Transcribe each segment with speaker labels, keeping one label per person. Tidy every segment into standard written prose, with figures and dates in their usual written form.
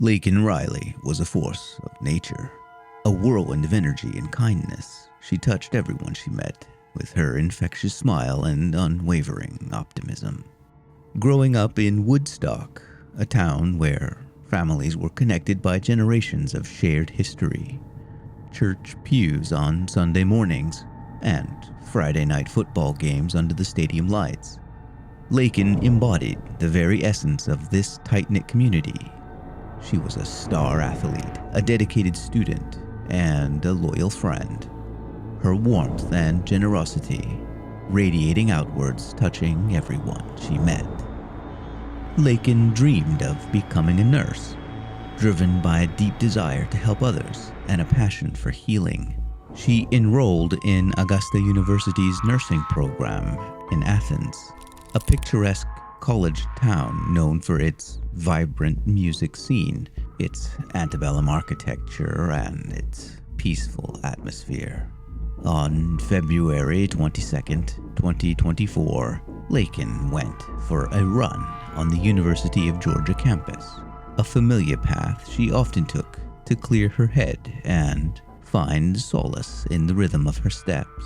Speaker 1: Laken Riley was a force of nature, a whirlwind of energy and kindness. She touched everyone she met with her infectious smile and unwavering optimism. Growing up in Woodstock, a town where families were connected by generations of shared history, church pews on Sunday mornings, and Friday night football games under the stadium lights, Laken embodied the very essence of this tight-knit community. She was a star athlete, a dedicated student, and a loyal friend. Her warmth and generosity radiating outwards, touching everyone she met. Laken dreamed of becoming a nurse, driven by a deep desire to help others and a passion for healing. She enrolled in Augusta University's nursing program in Athens, a picturesque college town known for its vibrant music scene, its antebellum architecture, and its peaceful atmosphere. On February 22nd, 2024, Laken went for a run on the University of Georgia campus, a familiar path she often took to clear her head and find solace in the rhythm of her steps.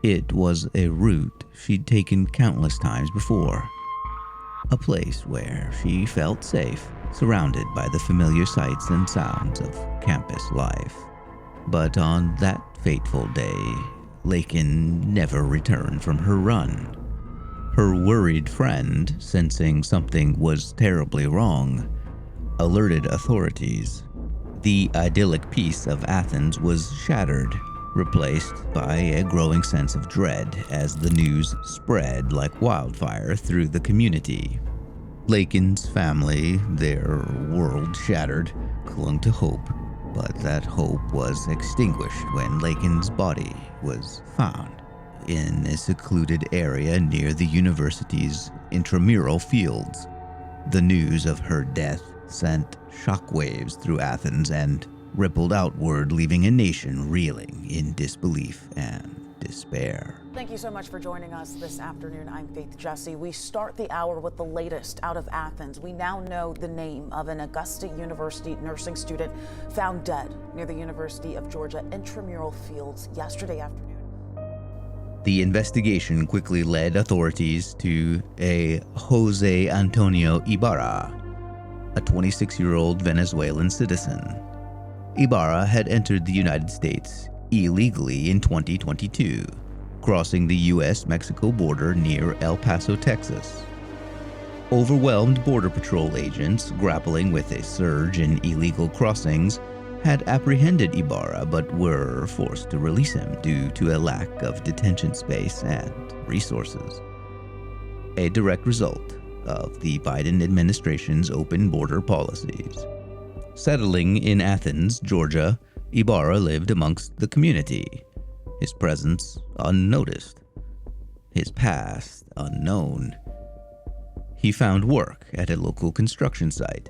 Speaker 1: It was a route she'd taken countless times before, a place where she felt safe, surrounded by the familiar sights and sounds of campus life. But on that fateful day, Laken never returned from her run. Her worried friend, sensing something was terribly wrong, alerted authorities. The idyllic peace of Athens was shattered, replaced by a growing sense of dread as the news spread like wildfire through the community. Laken's family, their world shattered, clung to hope, but that hope was extinguished when Laken's body was found in a secluded area near the university's intramural fields. The news of her death sent shockwaves through Athens and rippled outward, leaving a nation reeling in disbelief and despair.
Speaker 2: Thank you so much for joining us this afternoon. I'm Faith Jesse. We start the hour with the latest out of Athens. We now know the name of an Augusta University nursing student found dead near the University of Georgia intramural fields yesterday afternoon.
Speaker 1: The investigation quickly led authorities to a Jose Antonio Ibarra, a 26-year-old Venezuelan citizen. Ibarra had entered the United States illegally in 2022, crossing the U.S.-Mexico border near El Paso, Texas. Overwhelmed Border Patrol agents grappling with a surge in illegal crossings had apprehended Ibarra but were forced to release him due to a lack of detention space and resources. A direct result of the Biden administration's open border policies. Settling in Athens, Georgia, Ibarra lived amongst the community, his presence unnoticed, his past unknown. He found work at a local construction site,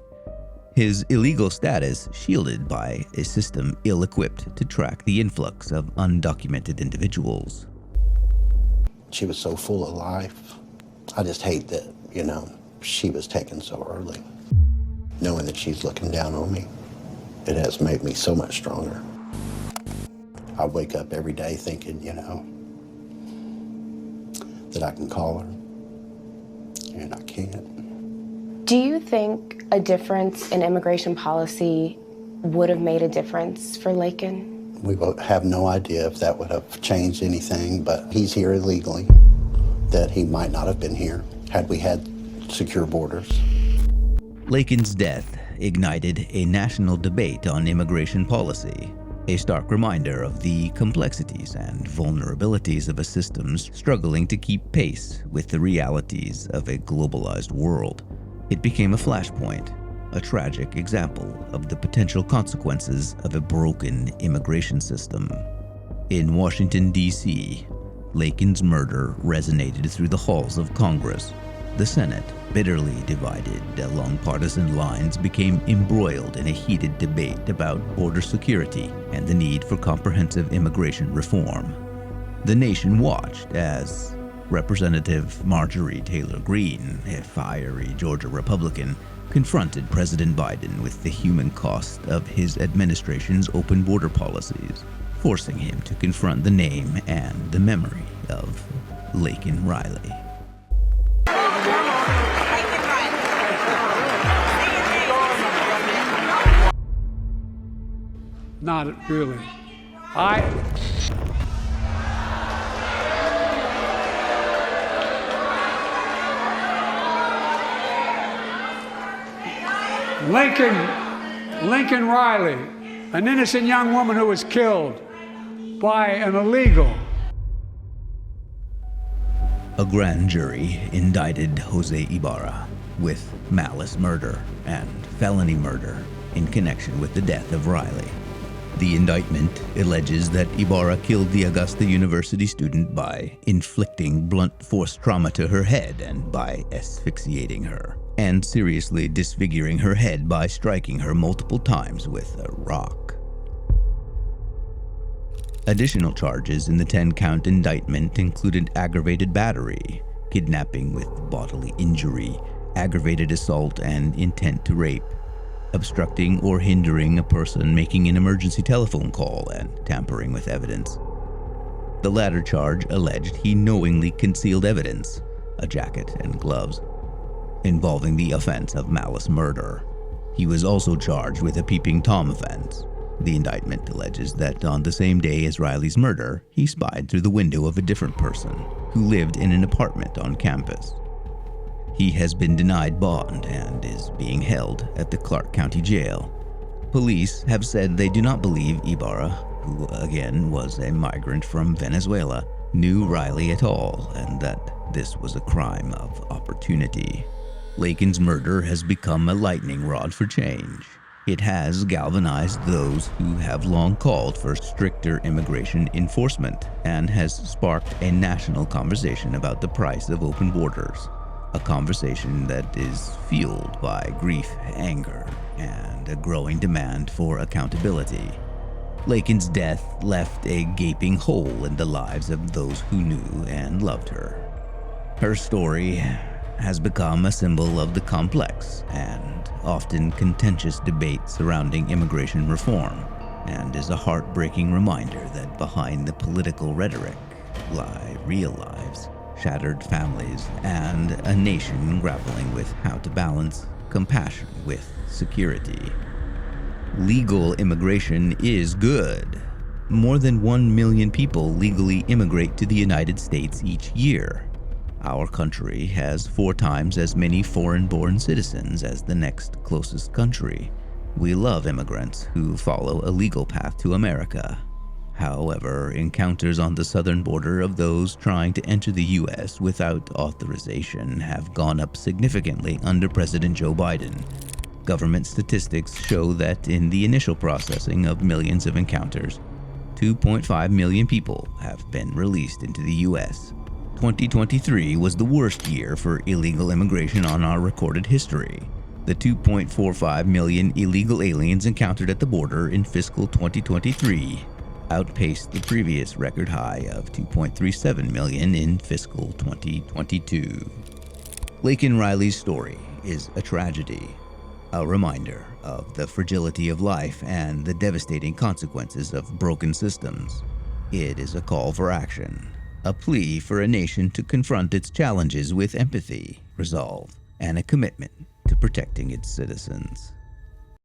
Speaker 1: his illegal status shielded by a system ill-equipped to track the influx of undocumented individuals.
Speaker 3: She was so full of life. I just hate that, she was taken so early. Knowing that she's looking down on me, it has made me so much stronger. I wake up every day thinking, that I can call her, and I can't.
Speaker 4: Do you think a difference in immigration policy would have made a difference for Laken?
Speaker 3: We have no idea if that would have changed anything, but he's here illegally, that he might not have been here had we had secure borders.
Speaker 1: Laken's death ignited a national debate on immigration policy, a stark reminder of the complexities and vulnerabilities of a system struggling to keep pace with the realities of a globalized world. It became a flashpoint, a tragic example of the potential consequences of a broken immigration system. In Washington, D.C., Laken's murder resonated through the halls of Congress. The Senate, bitterly divided along partisan lines, became embroiled in a heated debate about border security and the need for comprehensive immigration reform. The nation watched as Representative Marjorie Taylor Greene, a fiery Georgia Republican, confronted President Biden with the human cost of his administration's open border policies, forcing him to confront the name and the memory of Laken Riley.
Speaker 5: Not really. Laken Riley, an innocent young woman who was killed by an illegal.
Speaker 1: A grand jury indicted Jose Ibarra with malice murder and felony murder in connection with the death of Riley. The indictment alleges that Ibarra killed the Augusta University student by inflicting blunt force trauma to her head and by asphyxiating her, and seriously disfiguring her head by striking her multiple times with a rock. Additional charges in the 10-count indictment included aggravated battery, kidnapping with bodily injury, aggravated assault, and intent to rape, obstructing or hindering a person making an emergency telephone call, and tampering with evidence. The latter charge alleged he knowingly concealed evidence, a jacket and gloves, involving the offense of malice murder. He was also charged with a peeping Tom offense. The indictment alleges that on the same day as Riley's murder, he spied through the window of a different person who lived in an apartment on campus. He has been denied bond and is being held at the Clark County Jail. Police have said they do not believe Ibarra, who again was a migrant from Venezuela, knew Riley at all, and that this was a crime of opportunity. Laken's murder has become a lightning rod for change. It has galvanized those who have long called for stricter immigration enforcement and has sparked a national conversation about the price of open borders. A conversation that is fueled by grief, anger, and a growing demand for accountability. Laken's death left a gaping hole in the lives of those who knew and loved her. Her story has become a symbol of the complex and often contentious debate surrounding immigration reform, and is a heartbreaking reminder that behind the political rhetoric lie real lives, shattered families, and a nation grappling with how to balance compassion with security. Legal immigration is good. More than 1 million people legally immigrate to the United States each year. Our country has 4 times as many foreign-born citizens as the next closest country. We love immigrants who follow a legal path to America. However, encounters on the southern border of those trying to enter the U.S. without authorization have gone up significantly under President Joe Biden. Government statistics show that in the initial processing of millions of encounters, 2.5 million people have been released into the U.S. 2023 was the worst year for illegal immigration on our recorded history. The 2.45 million illegal aliens encountered at the border in fiscal 2023 outpaced the previous record high of 2.37 million in fiscal 2022. Laken Riley's story is a tragedy, a reminder of the fragility of life and the devastating consequences of broken systems. It is a call for action, a plea for a nation to confront its challenges with empathy, resolve, and a commitment to protecting its citizens.